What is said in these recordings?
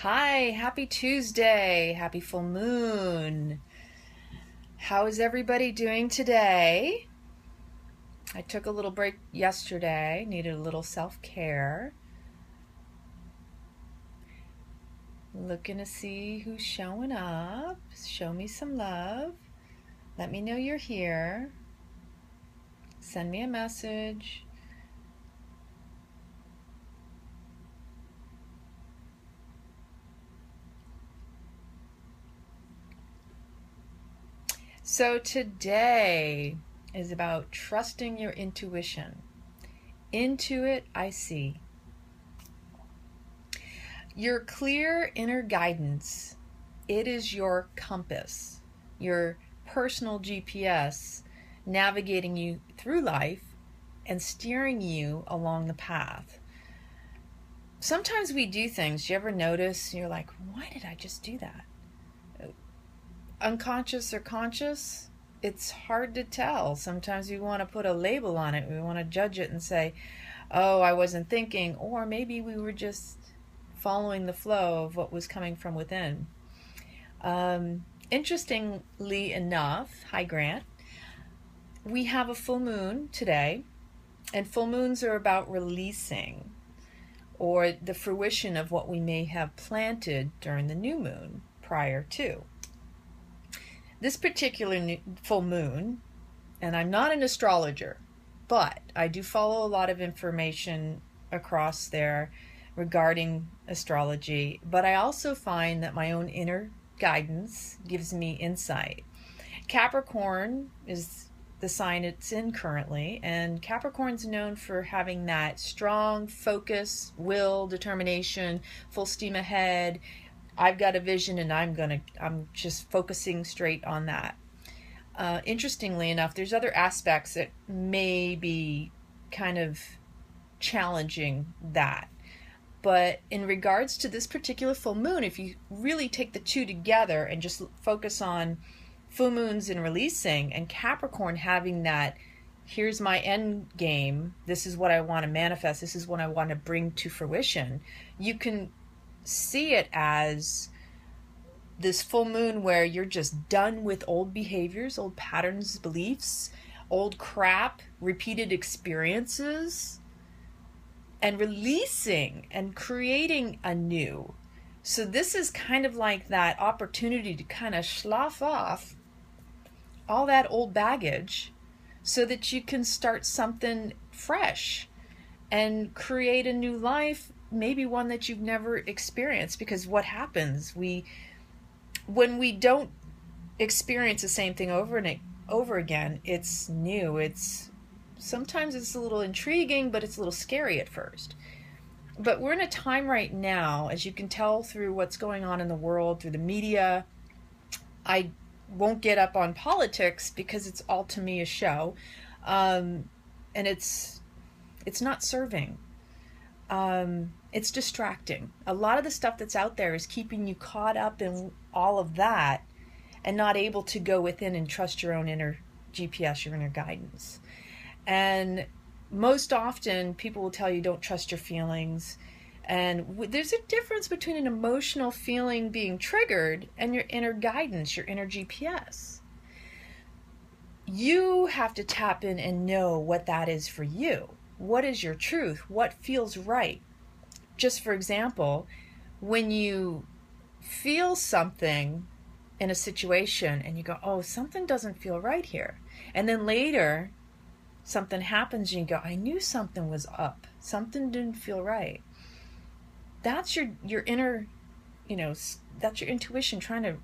Hi, happy Tuesday, happy full moon. How is everybody doing today? I took a little break yesterday, needed a little self-care. Looking to see who's showing up. Show me some love. Let me know you're here. Send me a message. So today is about trusting your intuition. Into it, I see. Your clear inner guidance, it is your compass, your personal GPS navigating you through life and steering you along the path. Sometimes we do things, you ever notice, you're like, why did I just do that? Unconscious or conscious, it's hard to tell. Sometimes we want to put a label on it. We want to judge it and say, oh, I wasn't thinking, or maybe we were just following the flow of what was coming from within. Interestingly enough, hi Grant, we have a full moon today, and full moons are about releasing or the fruition of what we may have planted during the new moon prior to. This particular full moon, and I'm not an astrologer, but I do follow a lot of information across there regarding astrology, but I also find that my own inner guidance gives me insight. Capricorn is the sign it's in currently, and Capricorn's known for having that strong focus, will, determination, full steam ahead. I've got a vision and I'm just focusing straight on that. Interestingly enough, there's other aspects that may be kind of challenging that. But in regards to this particular full moon, if you really take the two together and just focus on full moons and releasing, and Capricorn having that, here's my end game, this is what I want to manifest, this is what I want to bring to fruition, you can see it as this full moon where you're just done with old behaviors, old patterns, beliefs, old crap, repeated experiences, and releasing and creating anew. So this is kind of like that opportunity to kind of slough off all that old baggage so that you can start something fresh and create a new life, maybe one that you've never experienced. Because what happens, when we don't experience the same thing over and over again, it's new, sometimes it's a little intriguing, but it's a little scary at first. But we're in a time right now, as you can tell through what's going on in the world, through the media. I won't get up on politics because it's all, to me, a show. And it's not serving. It's distracting. A lot of the stuff that's out there is keeping you caught up in all of that and not able to go within and trust your own inner GPS, your inner guidance. And most often people will tell you don't trust your feelings. And there's a difference between an emotional feeling being triggered and your inner guidance, your inner GPS. You have to tap in and know what that is for you. What is your truth? What feels right? Just for example, when you feel something in a situation and you go, oh, something doesn't feel right here. And then later something happens and you go, I knew something was up. Something didn't feel right. That's your inner, that's your intuition trying to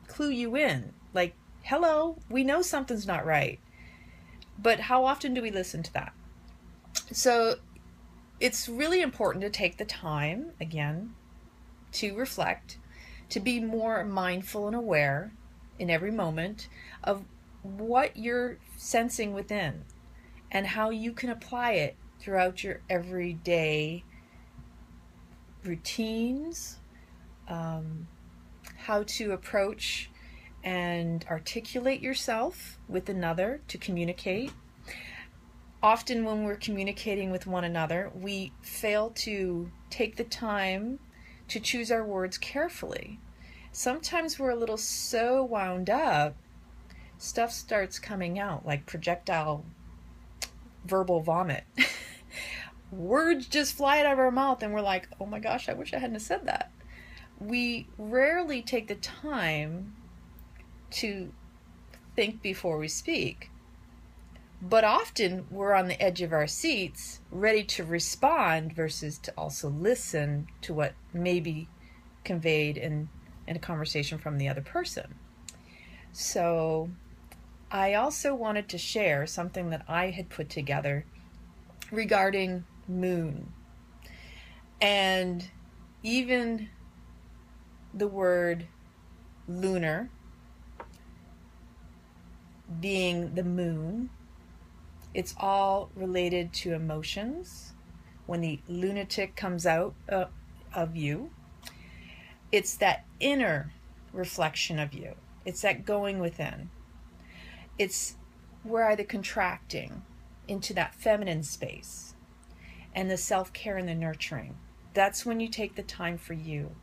clue you in. Like, hello, we know something's not right. But how often do we listen to that? So it's really important to take the time, again, to reflect, to be more mindful and aware in every moment of what you're sensing within and how you can apply it throughout your everyday routines, how to approach and articulate yourself with another to communicate. Often when we're communicating with one another, we fail to take the time to choose our words carefully. Sometimes we're a little so wound up, stuff starts coming out like projectile verbal vomit. Words just fly out of our mouth and we're like, oh my gosh, I wish I hadn't said that. We rarely take the time to think before we speak. But often we're on the edge of our seats, ready to respond versus to also listen to what may be conveyed in a conversation from the other person. So I also wanted to share something that I had put together regarding moon. And even the word lunar being the moon, it's all related to emotions. When the lunatic comes out of you, it's that inner reflection of you. It's that going within. It's we're either contracting into that feminine space and the self-care and the nurturing. That's when you take the time for you.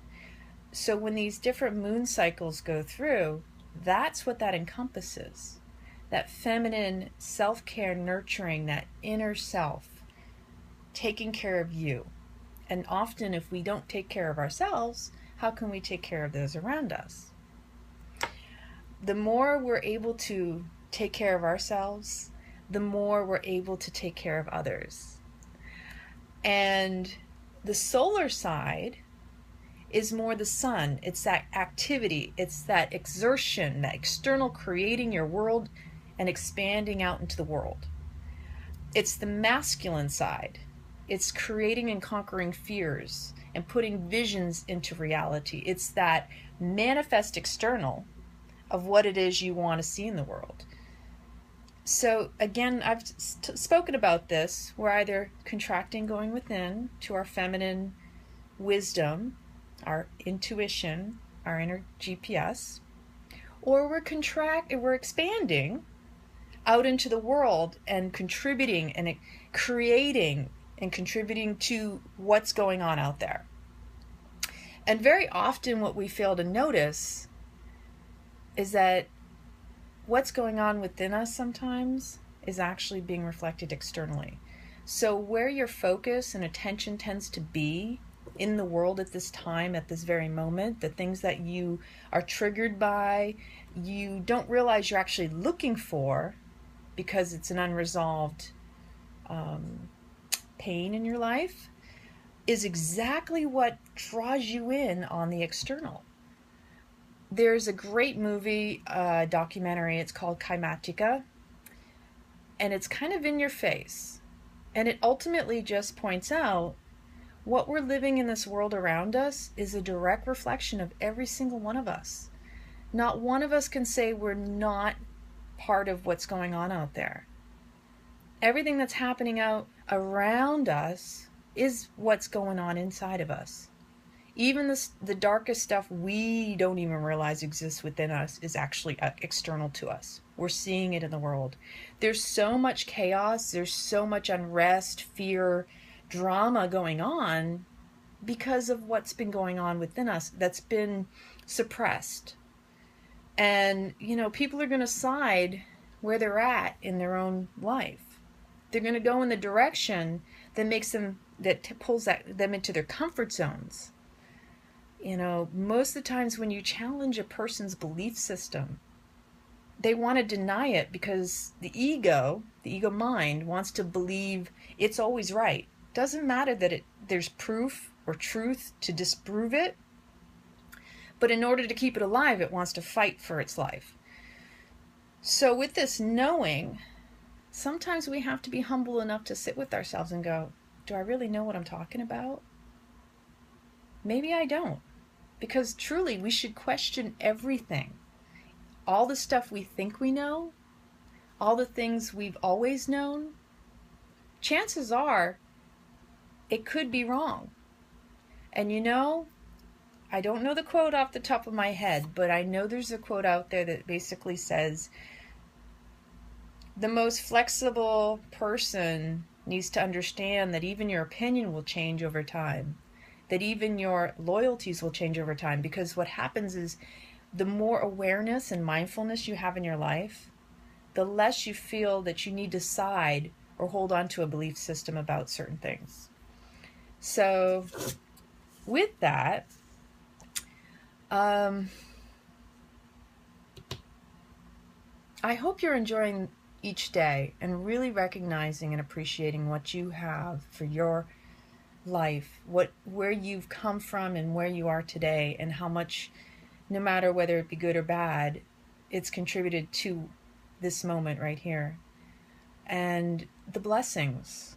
So when these different moon cycles go through, that's what that encompasses. That feminine self-care, nurturing, that inner self, taking care of you. And often if we don't take care of ourselves, how can we take care of those around us? The more we're able to take care of ourselves, the more we're able to take care of others. And the solar side is more the sun. It's that activity, it's that exertion, that external creating your world and expanding out into the world. It's the masculine side. It's creating and conquering fears and putting visions into reality. It's that manifest external of what it is you want to see in the world. So again, I've spoken about this. We're either contracting, going within to our feminine wisdom, our intuition, our inner GPS, or we're expanding out into the world and contributing and creating and contributing to what's going on out there. And very often what we fail to notice is that what's going on within us sometimes is actually being reflected externally. So where your focus and attention tends to be in the world at this time, at this very moment, the things that you are triggered by, you don't realize you're actually looking for because it's an unresolved pain in your life, is exactly what draws you in on the external. There's a great movie, documentary, it's called Kaimatika, and it's kind of in your face. And it ultimately just points out what we're living in this world around us is a direct reflection of every single one of us. Not one of us can say we're not part of what's going on out there. Everything that's happening out around us is what's going on inside of us. Even the darkest stuff we don't even realize exists within us is actually external to us. We're seeing it in the world. There's so much chaos, there's so much unrest, fear, drama going on because of what's been going on within us that's been suppressed. And, people are going to side where they're at in their own life. They're going to go in the direction that pulls them into their comfort zones. Most of the times when you challenge a person's belief system, they want to deny it because the ego mind wants to believe it's always right. Doesn't matter that there's proof or truth to disprove it, but in order to keep it alive, it wants to fight for its life. So with this knowing, sometimes we have to be humble enough to sit with ourselves and go, do I really know what I'm talking about? Maybe I don't. Because truly, we should question everything. All the stuff we think we know, all the things we've always known, chances are it could be wrong. And I don't know the quote off the top of my head, but I know there's a quote out there that basically says, the most flexible person needs to understand that even your opinion will change over time. that even your loyalties will change over time, because what happens is the more awareness and mindfulness you have in your life, the less you feel that you need to side or hold on to a belief system about certain things. So with that, I hope you're enjoying each day and really recognizing and appreciating what you have for your life, where you've come from and where you are today, and how much, no matter whether it be good or bad, it's contributed to this moment right here. And the blessings,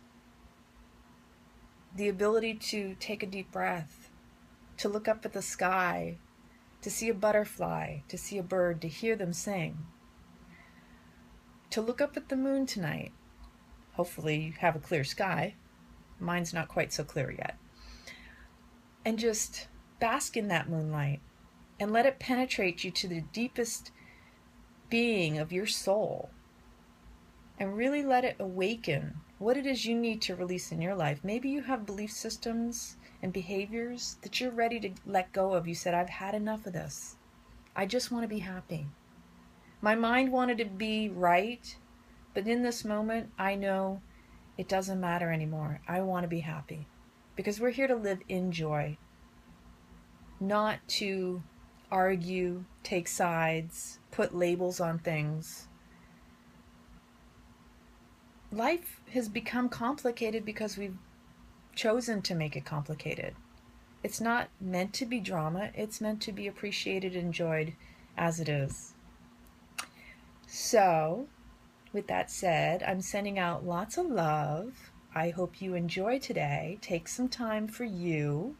the ability to take a deep breath, to look up at the sky, to see a butterfly, to see a bird, to hear them sing, to look up at the moon tonight. Hopefully you have a clear sky. Mine's not quite so clear yet. And just bask in that moonlight and let it penetrate you to the deepest being of your soul, and really let it awaken what it is you need to release in your life. Maybe you have belief systems and behaviors that you're ready to let go of. You said, I've had enough of this. I just want to be happy. My mind wanted to be right, but in this moment, I know it doesn't matter anymore. I want to be happy, because we're here to live in joy, not to argue, take sides, put labels on things. Life has become complicated because we've chosen to make it complicated. It's not meant to be drama. It's meant to be appreciated and enjoyed as it is. So, with that said, I'm sending out lots of love. I hope you enjoy today. Take some time for you,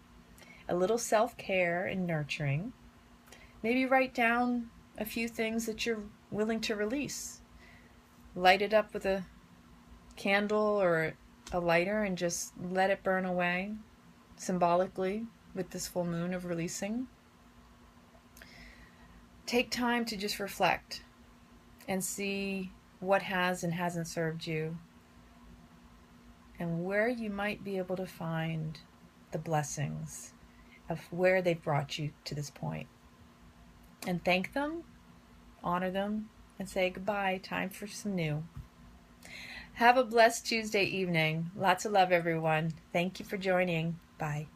a little self-care and nurturing. Maybe write down a few things that you're willing to release. Light it up with a candle or a lighter and just let it burn away symbolically with this full moon of releasing. Take time to just reflect and see what has and hasn't served you, and where you might be able to find the blessings of where they've brought you to this point. And thank them, honor them, and say goodbye. Time for some new. Have a blessed Tuesday evening. Lots of love, everyone. Thank you for joining. Bye.